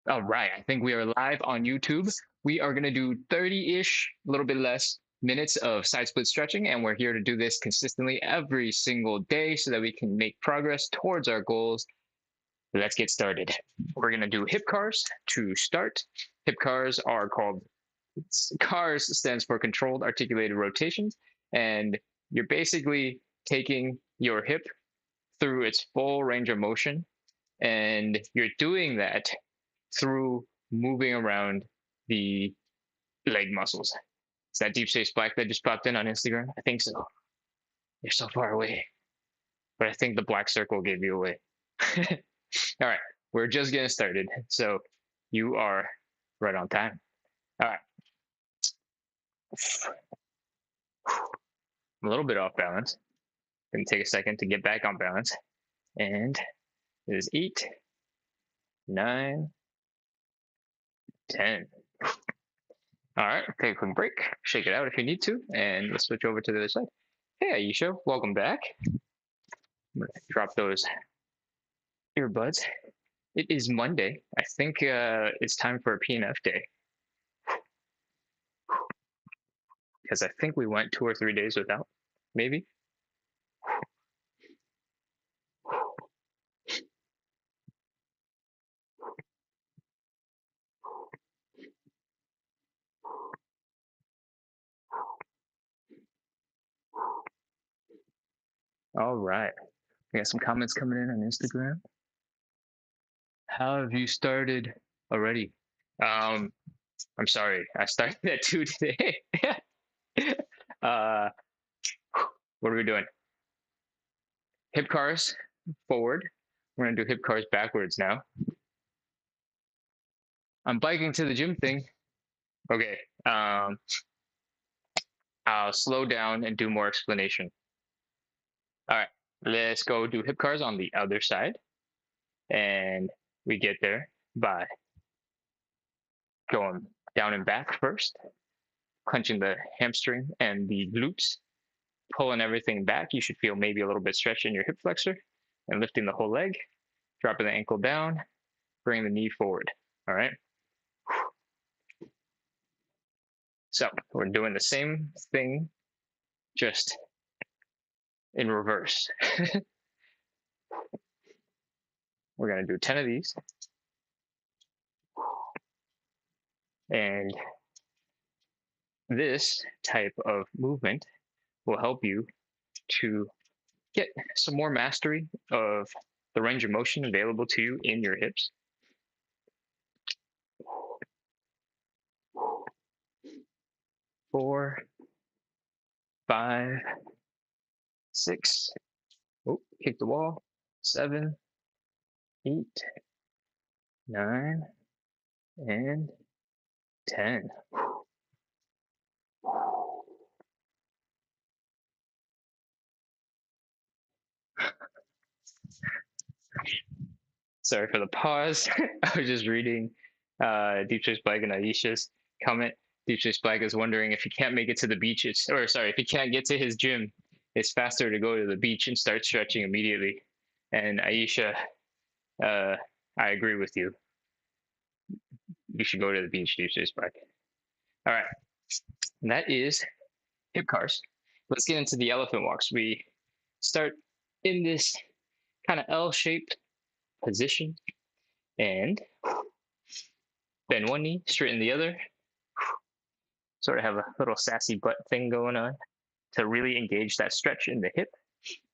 All right, I think we are live on YouTube. We are going to do 30-ish, a little bit less minutes of side split stretching, and we're here to do this consistently every single day so that we can make progress towards our goals. Let's get started. We're going to do hip cars to start. Hip cars are called CARS stands for controlled articulated rotations, and you're basically taking your hip through its full range of motion, and you're doing that through moving around the leg muscles. Is that Deep Space Black that just popped in on Instagram? I think so. You're so far away. But I think the black circle gave you away. All right. We're just getting started. So you are right on time. All right. I'm a little bit off balance. Gonna take a second to get back on balance. And it is 8, 9, 10. All right, take a quick break, shake it out if you need to, and let's switch over to the other side. Hey, Aisha, welcome back. I'm gonna drop those earbuds. It is Monday. I think it's time for a PNF day. Because I think we went 2 or 3 days without, maybe. All right. We got some comments coming in on Instagram. How have you started already? I'm sorry. I started at 2 today. What are we doing? Hip cars forward. We're going to do hip cars backwards now. I'm biking to the gym thing. Okay. I'll slow down and do more explanation. All right. Let's go do hip cars on the other side. And we get there by going down and back first, clenching the hamstring and the glutes, pulling everything back. You should feel maybe a little bit stretch in your hip flexor and lifting the whole leg, dropping the ankle down, bringing the knee forward. All right. So we're doing the same thing, just in reverse. We're going to do 10 of these. And this type of movement will help you to get some more mastery of the range of motion available to you in your hips. 4, 5, 6. Oh, kick the wall. 7, 8, 9, and 10. Sorry for the pause. I was just reading Deep Space Black and Aisha's comment. Deep Space Black is wondering if he can't make it to the beach, if he can't get to his gym, it's faster to go to the beach and start stretching immediately. And Aisha, I agree with you. You should go to the beach, Deep Space Black. All right, and that is hip cars. Let's get into the elephant walks. We start in this kind of L-shaped position and bend one knee, straighten the other. Sort of have a little sassy butt thing going on to really engage that stretch in the hip.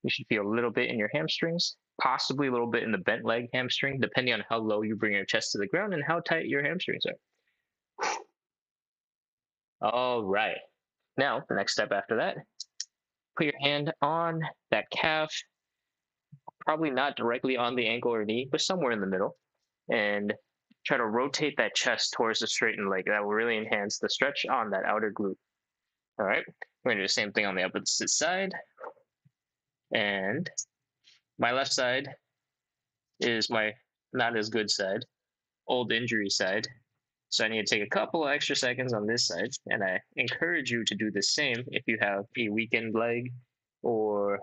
You should feel a little bit in your hamstrings, possibly a little bit in the bent leg hamstring, depending on how low you bring your chest to the ground and how tight your hamstrings are. All right. Now, the next step after that, put your hand on that calf, probably not directly on the ankle or knee, but somewhere in the middle, and try to rotate that chest towards the straightened leg. That will really enhance the stretch on that outer glute. All right, we're gonna do the same thing on the opposite side. And my left side is my not as good side, old injury side. So I need to take a couple of extra seconds on this side. And I encourage you to do the same if you have a weakened leg or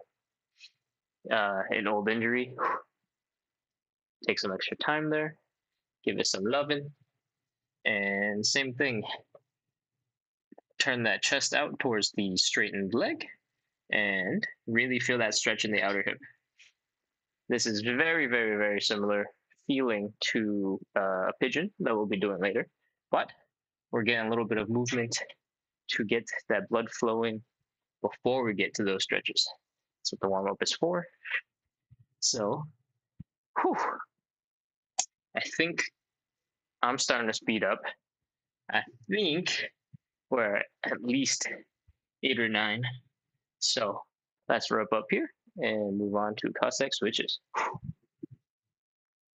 an old injury. Take some extra time there. Give it some loving. And same thing. Turn that chest out towards the straightened leg and really feel that stretch in the outer hip. This is very, very, very similar feeling to a pigeon that we'll be doing later, but we're getting a little bit of movement to get that blood flowing before we get to those stretches. That's what the warm up is for. So, whew, I think I'm starting to speed up. I think we're at least 8 or 9. So let's wrap up here and move on to Cossack switches.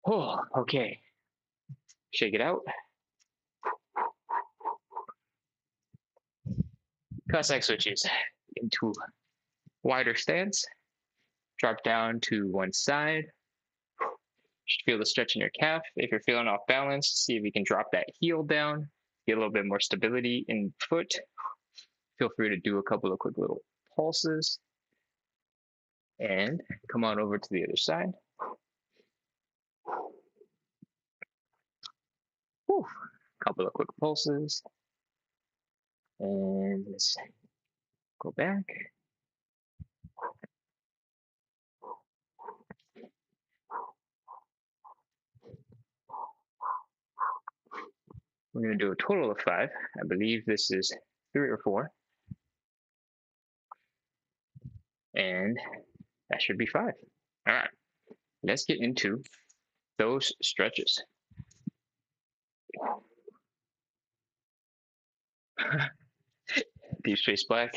Oh, okay. Shake it out. Cossack switches into wider stance. Drop down to one side. Feel the stretch in your calf. If you're feeling off balance, see if you can drop that heel down. Get a little bit more stability in foot. Feel free to do a couple of quick little pulses. And come on over to the other side. Whew. Couple of quick pulses. And let's go back. We're going to do a total of 5. I believe this is 3 or 4. And that should be 5. All right, let's get into those stretches. Deep Space Black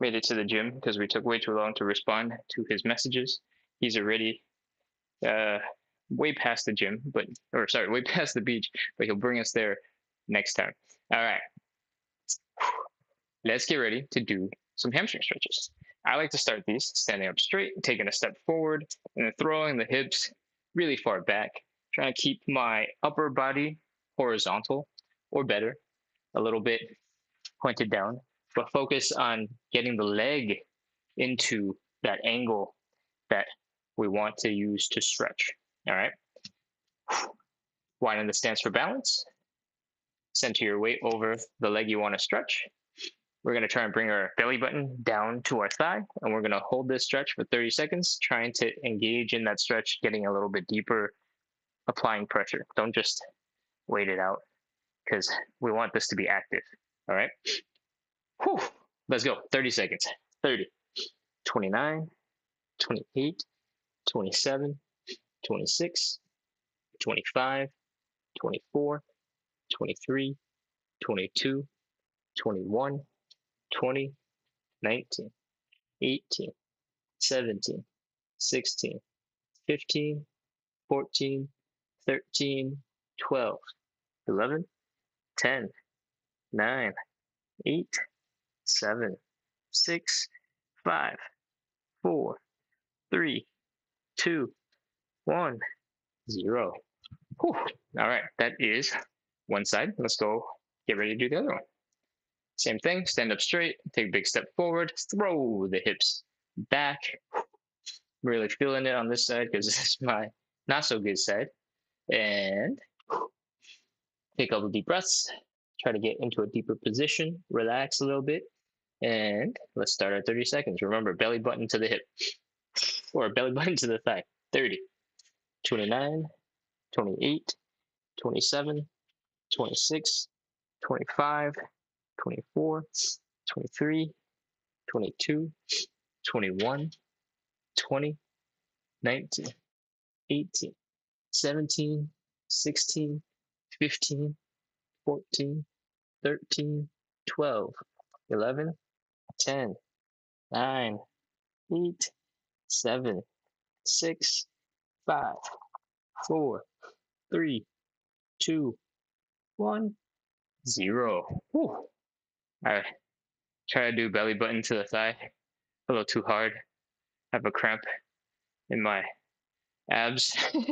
made it to the gym because we took way too long to respond to his messages. He's already way past the gym, way past the beach, but he'll bring us there next time. All right, let's get ready to do some hamstring stretches. I like to start these standing up straight, taking a step forward, and then throwing the hips really far back, trying to keep my upper body horizontal or better, a little bit pointed down, but focus on getting the leg into that angle that we want to use to stretch. All right. Widen the stance for balance. Center your weight over the leg you want to stretch. We're going to try and bring our belly button down to our thigh, and we're going to hold this stretch for 30 seconds, trying to engage in that stretch, getting a little bit deeper, applying pressure. Don't just wait it out because we want this to be active. All right. Whew. Let's go. 30 seconds. 30, 29, 28, 27, 26, 25, 24, 23, 22, 21, 20, 19, 18, 17, 16, 15, 14, 13, 12, 11, 10, 9, 8, 7, 6, 5, 4, 3, 2, 1, 0. Whew. All right, that is one side. Let's go get ready to do the other one. Same thing, stand up straight, take a big step forward, throw the hips back. Really feeling it on this side because this is my not so good side. And take a couple deep breaths, try to get into a deeper position, relax a little bit, and let's start at 30 seconds. Remember, belly button to the hip, or belly button to the thigh. 30, 29, 28, 27, 26, 25, 24, 23, 22, 21, 20, 19, 18, 17, 16, 15, 14, 13, 12, 11, 10, 9, 8, 7, 6, 5, 4, 3, 2, 1, 0. Whew. All right. Try to do belly button to the thigh. A little too hard. I have a cramp in my abs. I'm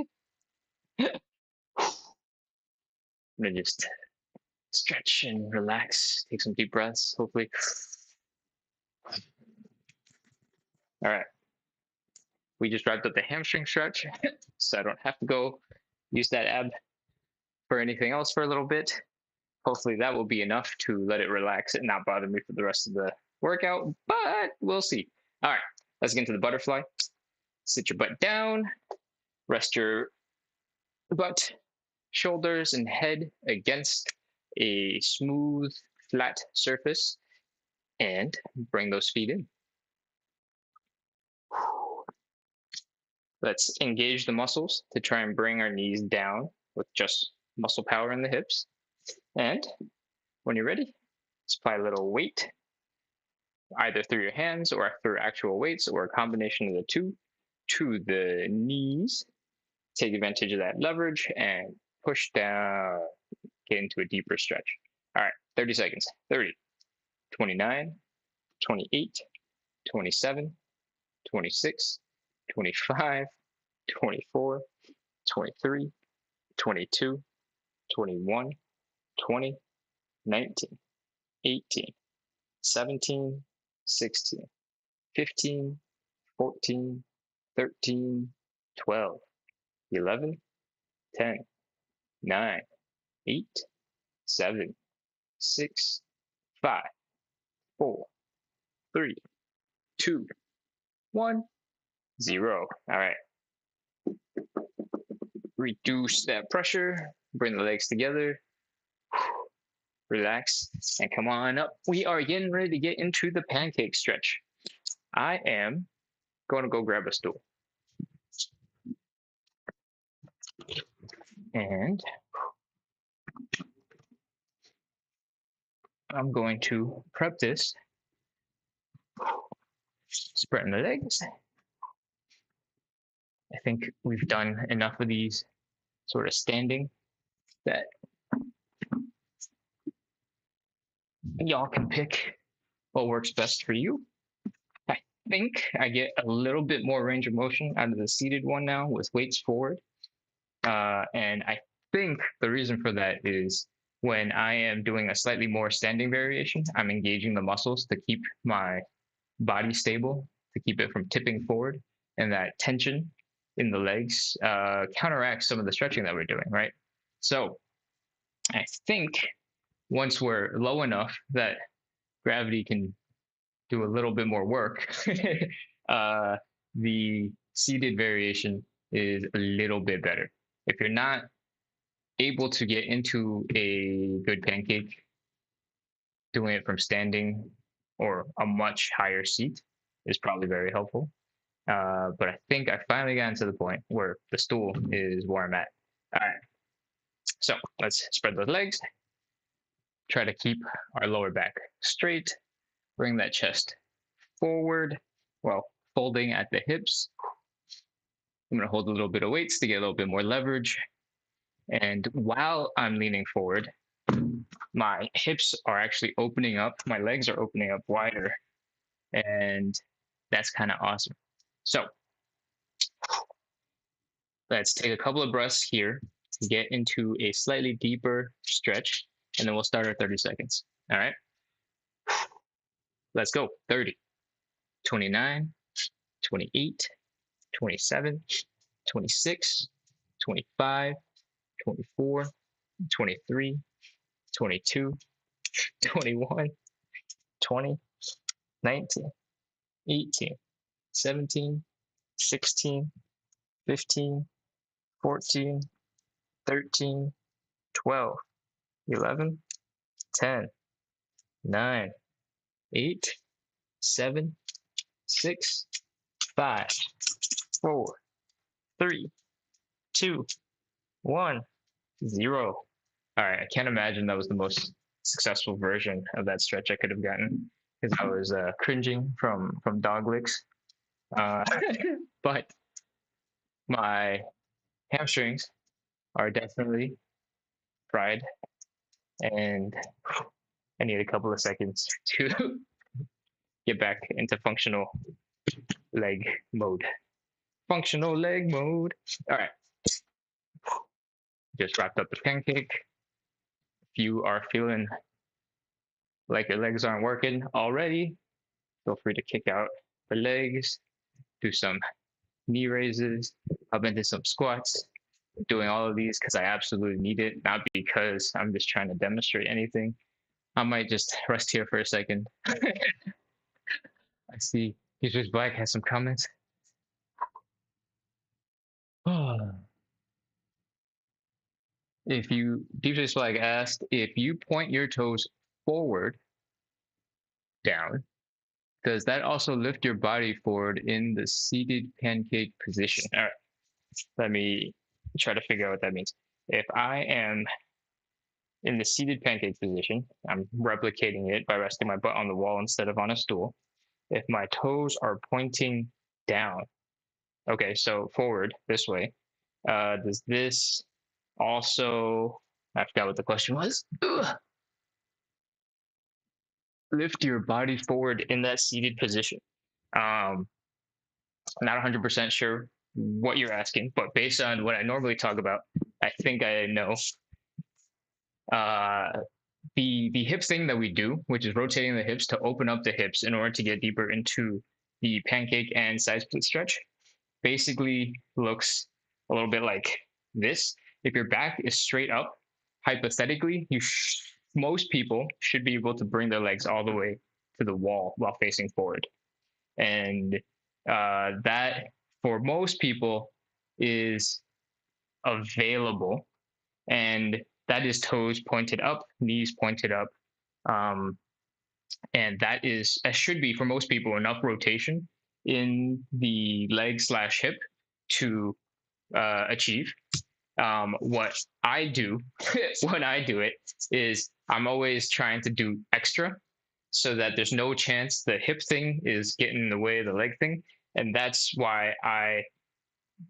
gonna just stretch and relax. Take some deep breaths, hopefully. All right. We just wrapped up the hamstring stretch, so I don't have to go use that ab for anything else for a little bit. Hopefully that will be enough to let it relax and not bother me for the rest of the workout, but we'll see. All right, let's get into the butterfly. Sit your butt down, rest your butt, shoulders, and head against a smooth, flat surface, and bring those feet in. Let's engage the muscles to try and bring our knees down with just muscle power in the hips. And when you're ready, let's apply a little weight, either through your hands or through actual weights or a combination of the two, to the knees. Take advantage of that leverage and push down, get into a deeper stretch. All right, 30 seconds. 30, 29, 28, 27, 26, 25, 24, 23, 22, 21, 20, 19, 18, 17, 16, 15, 14, 13, 12, 11, 10, 9, 8, 7, 6, 5, 4, 3, 2, 1, 0. All right. Reduce that pressure, bring the legs together, relax, and come on up. We are getting ready to get into the pancake stretch. I am going to go grab a stool. And I'm going to prep this, spreading the legs. I think we've done enough of these sort of standing that y'all can pick what works best for you. I think I get a little bit more range of motion out of the seated one now with weights forward. And I think the reason for that is when I am doing a slightly more standing variation, I'm engaging the muscles to keep my body stable, to keep it from tipping forward. And that tension in the legs counteracts some of the stretching that we're doing, right? So I think once we're low enough that gravity can do a little bit more work, the seated variation is a little bit better. If you're not able to get into a good pancake, doing it from standing or a much higher seat is probably very helpful. But I think I finally got to the point where the stool is where I'm at. All right. So let's spread those legs. Try to keep our lower back straight. Bring that chest forward, well, folding at the hips. I'm going to hold a little bit of weights to get a little bit more leverage. And while I'm leaning forward, my hips are actually opening up. My legs are opening up wider. And that's kind of awesome. So let's take a couple of breaths here to get into a slightly deeper stretch. And then we'll start our 30 seconds. All right. Let's go. 30, 29, 28, 27, 26, 25, 24, 23, 22, 21, 20, 19, 18, 17, 16, 15, 14, 13, 12, 11, 10, 9, 8, 7, 6, 5, 4, 3, 2, 1, 0. All right, I can't imagine that was the most successful version of that stretch I could have gotten because I was cringing from dog licks. But my hamstrings are definitely fried, and I need a couple of seconds to get back into functional leg mode. Functional leg mode. All right. Just wrapped up the pancake. If you are feeling like your legs aren't working already, feel free to kick out the legs, do some knee raises, up into some squats, doing all of these because I absolutely need it, not because I'm just trying to demonstrate anything. I might just rest here for a second. I see Users Black has some comments. If you, DJ Swag asked, if you point your toes forward, down, does that also lift your body forward in the seated pancake position? All right, let me try to figure out what that means. If I am in the seated pancake position, I'm replicating it by resting my butt on the wall instead of on a stool. If my toes are pointing down, okay, so forward this way, does this also, I forgot what the question was. Ugh. Lift your body forward in that seated position. Not 100% sure what you're asking, but based on what I normally talk about, I think I know. The hip thing that we do, which is rotating the hips to open up the hips in order to get deeper into the pancake and side split stretch, basically looks a little bit like this. If your back is straight up, hypothetically, most people should be able to bring their legs all the way to the wall while facing forward. And that, for most people, is available. And that is toes pointed up, knees pointed up. And that should be, for most people, enough rotation in the leg slash hip to achieve. What I do when I do it is I'm always trying to do extra so that there's no chance the hip thing is getting in the way of the leg thing. And that's why I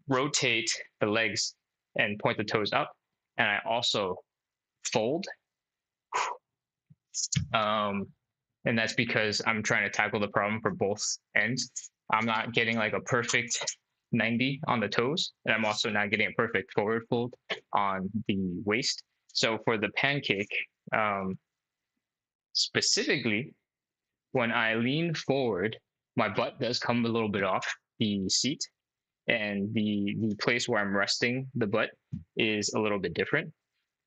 rotate the legs and point the toes up. And I also fold. And that's because I'm trying to tackle the problem for both ends. I'm not getting like a perfect 90 on the toes, and I'm also not getting a perfect forward fold on the waist. So for the pancake, specifically, when I lean forward, my butt does come a little bit off the seat, and the place where I'm resting the butt is a little bit different.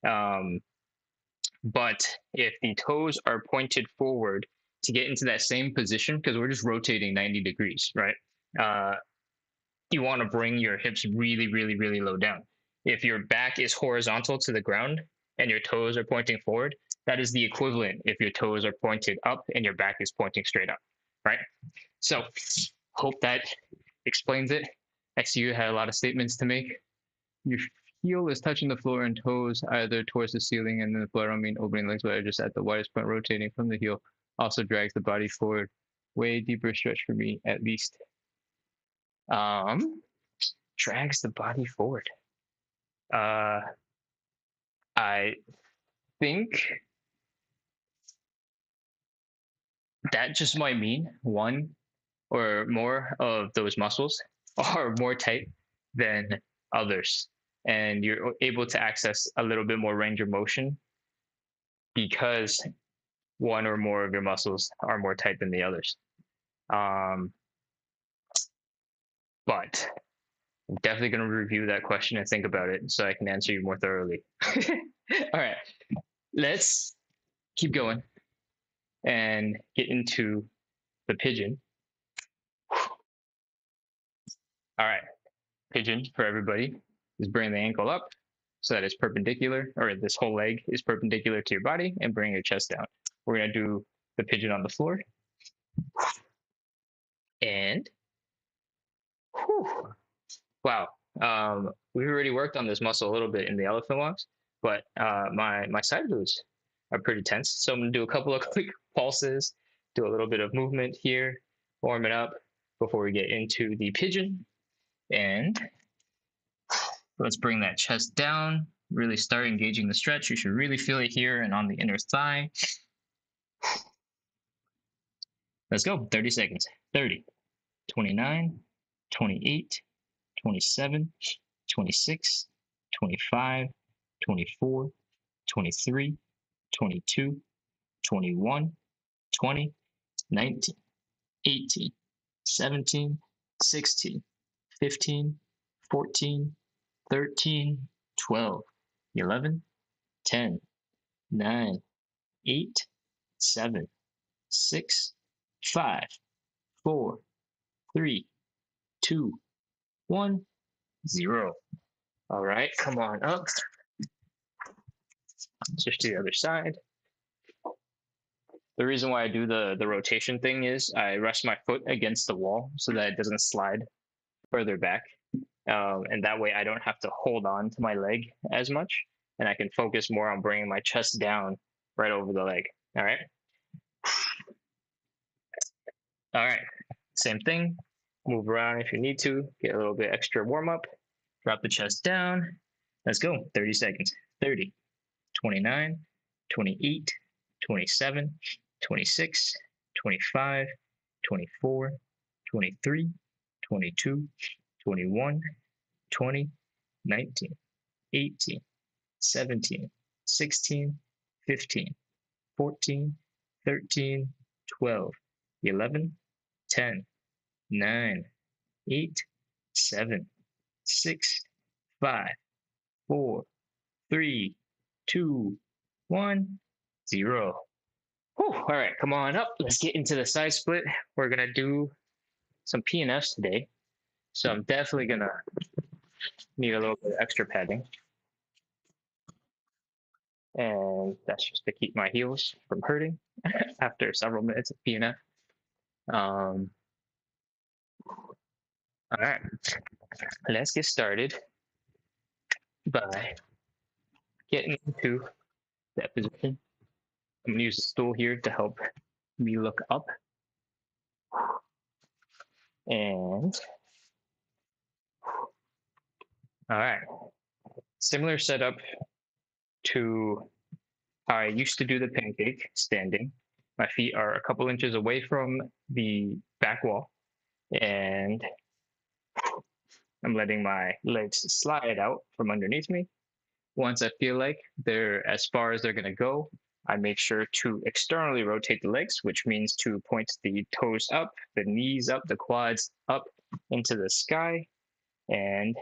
But if the toes are pointed forward to get into that same position, because we're just rotating 90 degrees, right? You want to bring your hips really, really, really low down. If your back is horizontal to the ground and your toes are pointing forward, that is the equivalent if your toes are pointed up and your back is pointing straight up, right? So hope that explains it. I see you had a lot of statements to make. Your heel is touching the floor and toes either towards the ceiling, and then the flat mean opening legs, but are just at the widest point, rotating from the heel also drags the body forward. Way deeper stretch for me, at least. Drags the body forward. I think that just might mean one or more of those muscles are more tight than others, and you're able to access a little bit more range of motion because one or more of your muscles are more tight than the others. But I'm definitely going to review that question and think about it so I can answer you more thoroughly. All right, let's keep going and get into the pigeon. All right, pigeon for everybody is bring the ankle up so that it's perpendicular, or this whole leg is perpendicular to your body, and bring your chest down. We're going to do the pigeon on the floor. And whew, wow, we've already worked on this muscle a little bit in the elephant walks, but my side glutes are pretty tense. So I'm gonna do a couple of quick pulses, do a little bit of movement here, warm it up before we get into the pigeon. And let's bring that chest down, really start engaging the stretch. You should really feel it here and on the inner thigh. Let's go, 30 seconds. 30, 29, 28, 27, 26, 25, 24, 23, 22, 21, 20, 19, 18, 17, 16, 15, 14, 13, 12, 11, 10, 9, 8, 7, 6, 5, 4, 3, 2, 1, 0. All right, come on up. Switch to the other side. The reason why I do the rotation thing is I rest my foot against the wall so that it doesn't slide further back. And that way I don't have to hold on to my leg as much, and I can focus more on bringing my chest down right over the leg. All right. All right. Same thing. Move around if you need to. Get a little bit extra warm up. Drop the chest down. Let's go. 30 seconds. 30, 29, 28, 27, 26, 25, 24, 23, 22, 21, 20, 19, 18, 17, 16, 15, 14, 13, 12, 11, 10, 9, 8, 7, 6, 5, 4, 3, 2, 1, 0. Whew. All right, come on up. Let's get into the side split. We're going to do some P&Fs today. So I'm definitely going to need a little bit of extra padding. And that's just to keep my heels from hurting after several minutes of P&F. All right, let's get started by getting into that position. I'm going to use the stool here to help me look up. And all right, similar setup to how I used to do the pancake standing. My feet are a couple inches away from the back wall, and I'm letting my legs slide out from underneath me. Once I feel like they're as far as they're going to go, I make sure to externally rotate the legs, which means to point the toes up, the knees up, the quads up into the sky, and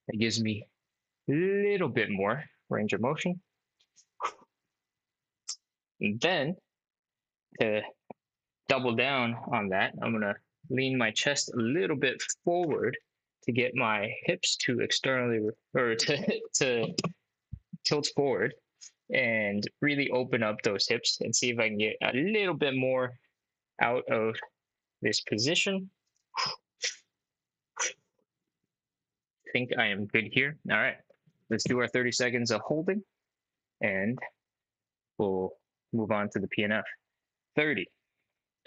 it gives me a little bit more range of motion. And then to double down on that, I'm going to lean my chest a little bit forward to get my hips to externally, or to tilt forward and really open up those hips and see if I can get a little bit more out of this position. I think I am good here. All right, let's do our 30 seconds of holding, and we'll move on to the P&F. 30,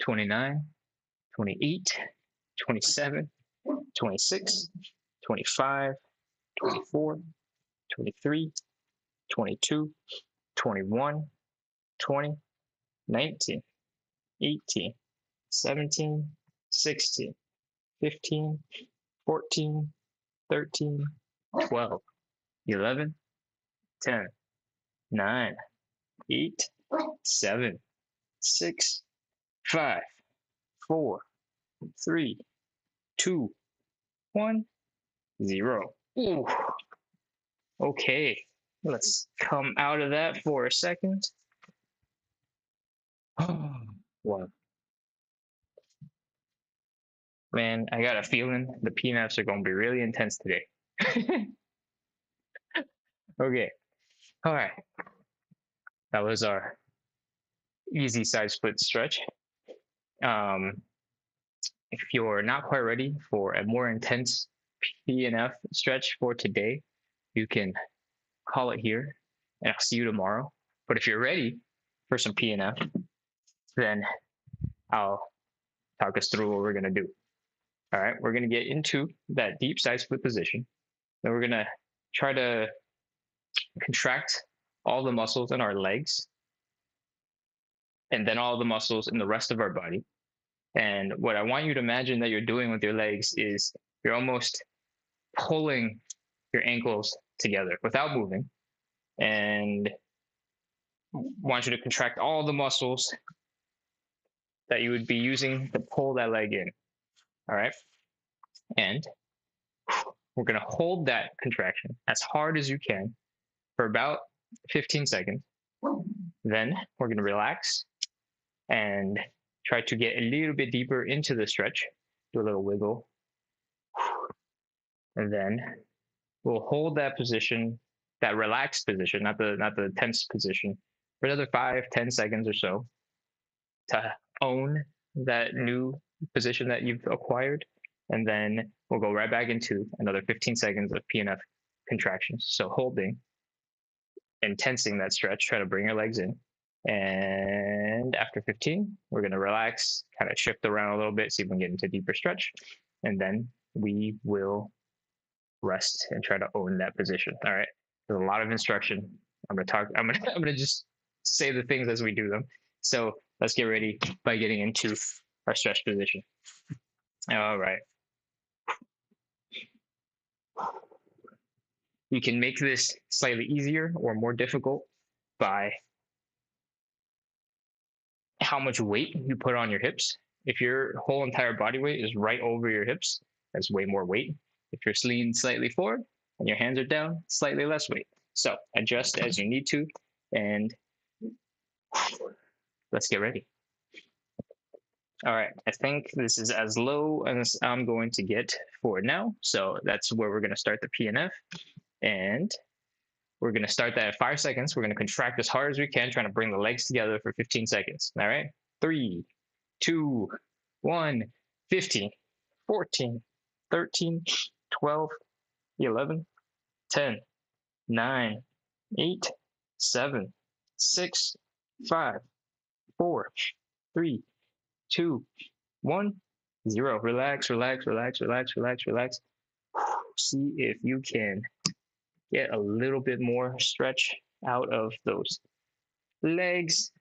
29, 28, 27, 26, 25, 24, 23, 22, 21, 20, 19, 18, 17, 16, 15, 14, 13, 12, 11, 10, 9, 8, 7, 6, 5, 4, 3, 2, 1, 0. Ooh. Okay, let's come out of that for a second. Wow. Man, I got a feeling the P&Fs are going to be really intense today. Okay, all right. That was our easy side split stretch. If you're not quite ready for a more intense P&F stretch for today, you can call it here, and I'll see you tomorrow. But if you're ready for some P&F, then I'll talk us through what we're going to do. All right, we're going to get into that deep side split position. Then we're going to try to contract all the muscles in our legs, and then all the muscles in the rest of our body. And what I want you to imagine that you're doing with your legs is you're almost pulling your ankles together without moving, and want you to contract all the muscles that you would be using to pull that leg in. All right. And we're going to hold that contraction as hard as you can for about 15 seconds. Then we're going to relax and try to get a little bit deeper into the stretch. Do a little wiggle. And then we'll hold that position, that relaxed position, not the tense position, for another 5-10 seconds or so to own that new position that you've acquired. And then we'll go right back into another 15 seconds of PNF contractions. So holding and tensing that stretch, try to bring your legs in. And after 15, we're going to relax, kind of shift around a little bit, see if we can get into deeper stretch. And then we will rest and try to own that position. All right. There's a lot of instruction. I'm gonna just say the things as we do them. So let's get ready by getting into our stretch position. All right. You can make this slightly easier or more difficult by how much weight you put on your hips. If your whole entire body weight is right over your hips, that's way more weight. If you're leaning slightly forward and your hands are down, slightly less weight. So adjust as you need to, and let's get ready. All right, I think this is as low as I'm going to get for now. So that's where we're going to start the PNF. And we're going to start that at 5 seconds. We're going to contract as hard as we can, trying to bring the legs together for 15 seconds. All right, 3, 2, 1, 15, 14, 13, 12, 11, 10, 9, 8, 7, 6, 5, 4, 3, 2, 1, 0. Relax, relax, relax, relax, relax, relax. See if you can get a little bit more stretch out of those legs.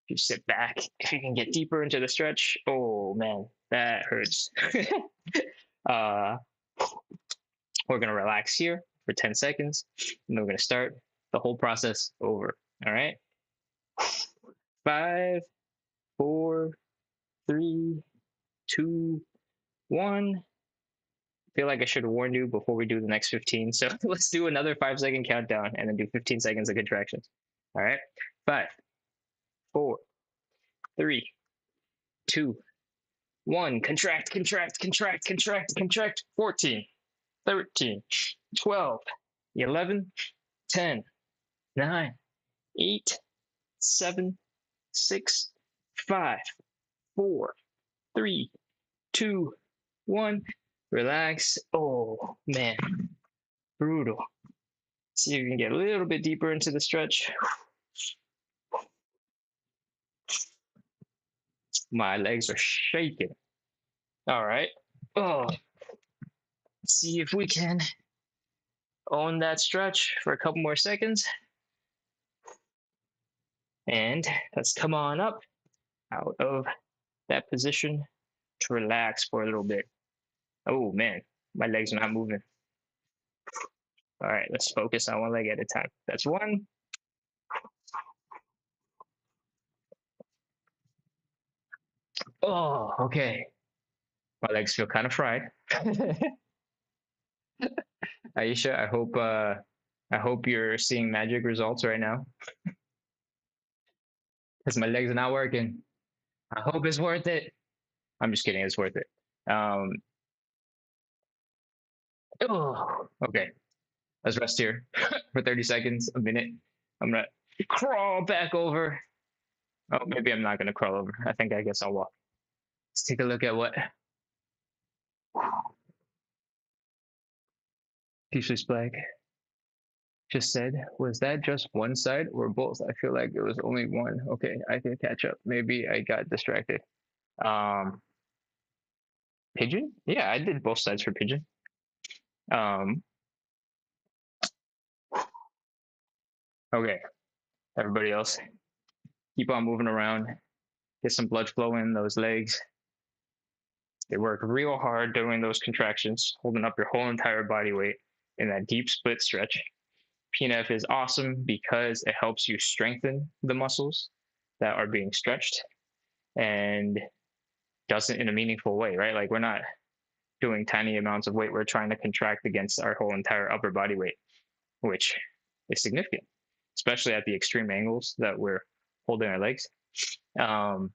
You sit back, if you can get deeper into the stretch. Oh man, that hurts. We're going to relax here for 10 seconds, and we're going to start the whole process over. All right. 5, 4, 3, 2, 1. I feel like I should have warned you before we do the next 15. So let's do another 5-second countdown and then do 15 seconds of contractions. All right. 5, 4, 3, 2, 1. Contract, contract, contract, contract, contract. 14, 13, 12, 11, 10, 9, 8, 7, 6, 5, 4, 3, 2, 1. Relax. Oh man, brutal. See if you can get a little bit deeper into the stretch. My legs are shaking. All right. Oh, see if we can own that stretch for a couple more seconds. And let's come on up out of that position to relax for a little bit. Oh man, my legs are not moving. All right, let's focus on one leg at a time. That's 1. Oh, okay. My legs feel kind of fried. Aisha, I hope you're seeing magic results right now. Because my legs are not working. I hope it's worth it. I'm just kidding, it's worth it. Okay. Let's rest here for 30 seconds, a minute. I'm gonna crawl back over. Oh, maybe I'm not gonna crawl over. I guess I'll walk. Let's take a look at what Peaceless Black just said. Was that just one side or both? I feel like it was only one. Okay, I can catch up. Maybe I got distracted. Pigeon? Yeah, I did both sides for Pigeon. Okay, everybody else, keep on moving around. Get some blood flow in those legs. They work real hard doing those contractions, holding up your whole entire body weight in that deep split stretch. PNF is awesome because it helps you strengthen the muscles that are being stretched and does it in a meaningful way, right? Like we're not doing tiny amounts of weight, we're trying to contract against our whole entire upper body weight, which is significant, especially at the extreme angles that we're holding our legs. Wow,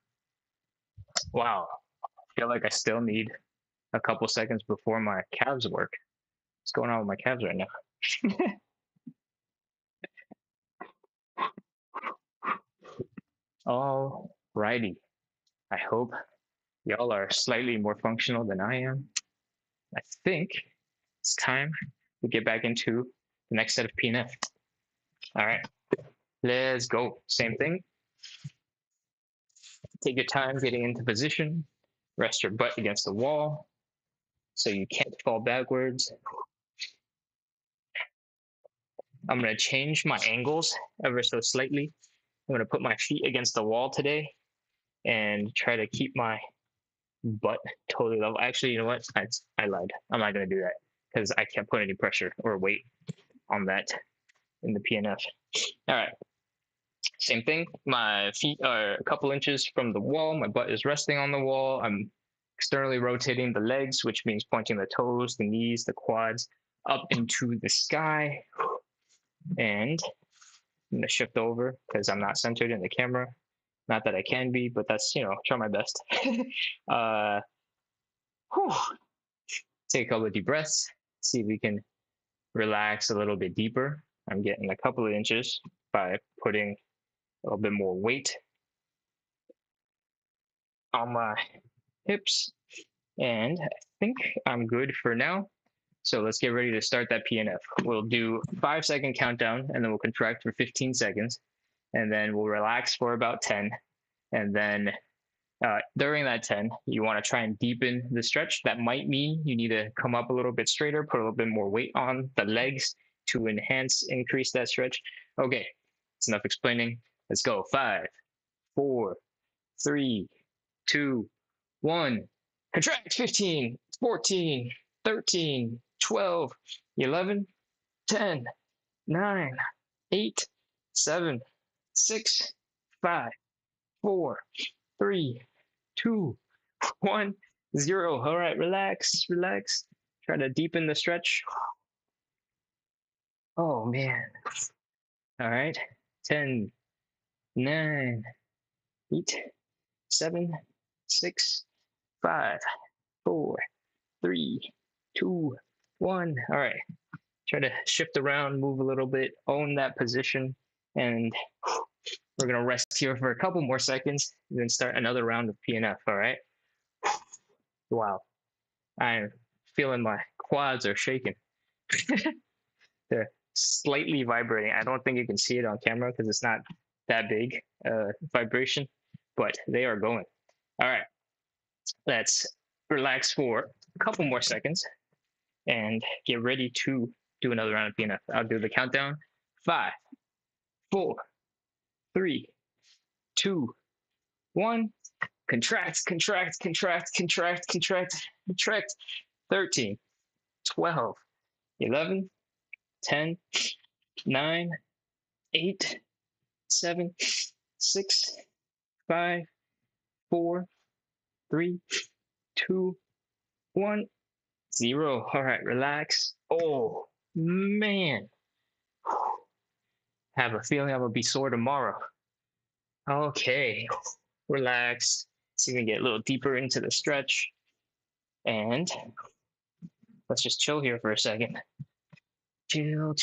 I feel like I still need a couple seconds before my calves work. What's going on with my calves right now? All righty. I hope y'all are slightly more functional than I am. I think it's time to get back into the next set of PNF. All right, let's go. Same thing. Take your time getting into position. Rest your butt against the wall so you can't fall backwards. I'm going to change my angles ever so slightly. I'm going to put my feet against the wall today and try to keep my butt totally level. Actually, you know what? I lied. I'm not going to do that because I can't put any pressure or weight on that in the PNF. All right. Same thing. My feet are a couple inches from the wall. My butt is resting on the wall. I'm externally rotating the legs, which means pointing the toes, the knees, the quads up into the sky. And I'm going to shift over because I'm not centered in the camera. Not that I can be, but that's, try my best. Take a couple of deep breaths. See if we can relax a little bit deeper. I'm getting a couple of inches by putting a little bit more weight on my hips. And I think I'm good for now. So let's get ready to start that PNF. We'll do 5-second countdown, and then we'll contract for 15 seconds. And then we'll relax for about 10. And then during that 10, you want to try and deepen the stretch. That might mean you need to come up a little bit straighter, put a little bit more weight on the legs to increase that stretch. Okay, it's enough explaining. Let's go. 5, 4, 3, 2, 1. Contract. 15, 14, 13, 12, 11, 10, 9, 8, 7, 6, 5, 4, 3, 2, 1, 0. All right, relax. Try to deepen the stretch. Oh, man. All right. 10, 9, 8, 7, 6, 5, 4, 3, 2, 1. All right. Try to shift around, move a little bit, own that position, and we're going to rest here for a couple more seconds and then start another round of PNF, all right? Wow. I'm feeling my quads are shaking. They're slightly vibrating. I don't think you can see it on camera because it's not that big vibration, but they are going. All right. Let's relax for a couple more seconds and get ready to do another round of PNF. I'll do the countdown. 5, 4, 3, 2, 1. Contract. 13, 12, 11, 10, 9, 8, 7, 6, 5, 4, 3, 2, 1, 0. All right, relax. Oh, man. Have a feeling I'm going to be sore tomorrow. Okay, relax. See if we can get a little deeper into the stretch. And let's just chill here for a second. Chill.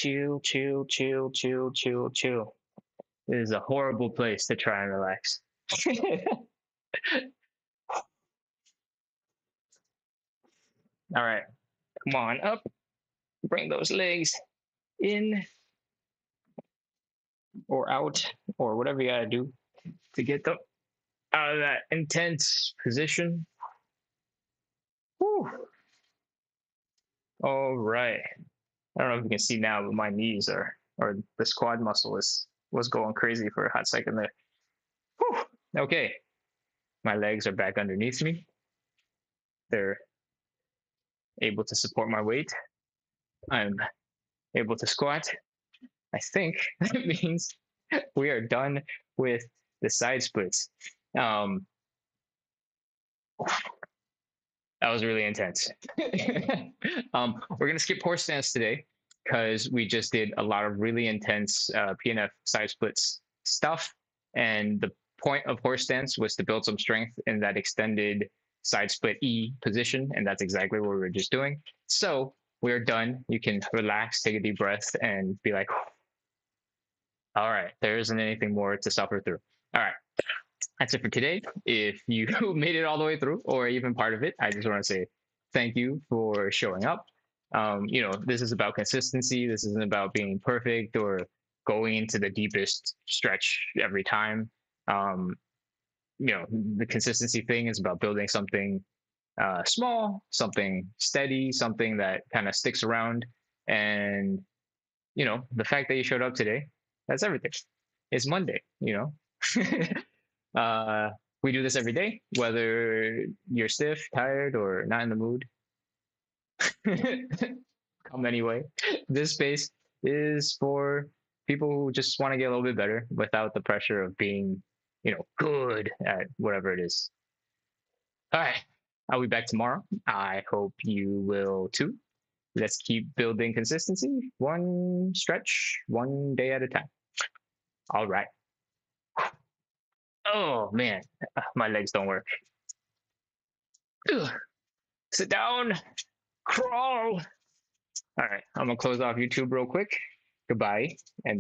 This is a horrible place to try and relax. All right, come on up. Bring those legs in or out or whatever you gotta do to get them out of that intense position. Whew. All right. I don't know if you can see now, but my knees or this quad muscle was going crazy for a hot second there. Whew. Okay. My legs are back underneath me. They're able to support my weight. I'm able to squat. I think that means we are done with the side splits. That was really intense. We're gonna skip horse stance today because we just did a lot of really intense PNF side splits stuff, and the point of horse stance was to build some strength in that extended side split E position, and that's exactly what we were just doing. So we're done. You can relax, take a deep breath, and be like, all right, there isn't anything more to suffer through. All right, that's it for today. If you made it all the way through, or even part of it, I just want to say thank you for showing up. This is about consistency. This isn't about being perfect or going into the deepest stretch every time. Um, the consistency thing is about building something small, something steady, something that kind of sticks around. And, the fact that you showed up today, that's everything. It's Monday, Uh, we do this every day, whether you're stiff, tired, or not in the mood. Come anyway. This space is for people who just want to get a little bit better without the pressure of being, good at whatever it is. All right. I'll be back tomorrow. I hope you will too. Let's keep building consistency, one stretch, one day at a time. All right. Oh man, my legs don't work. Ugh. Sit down, crawl. All right, I'm gonna close off YouTube real quick. Goodbye. And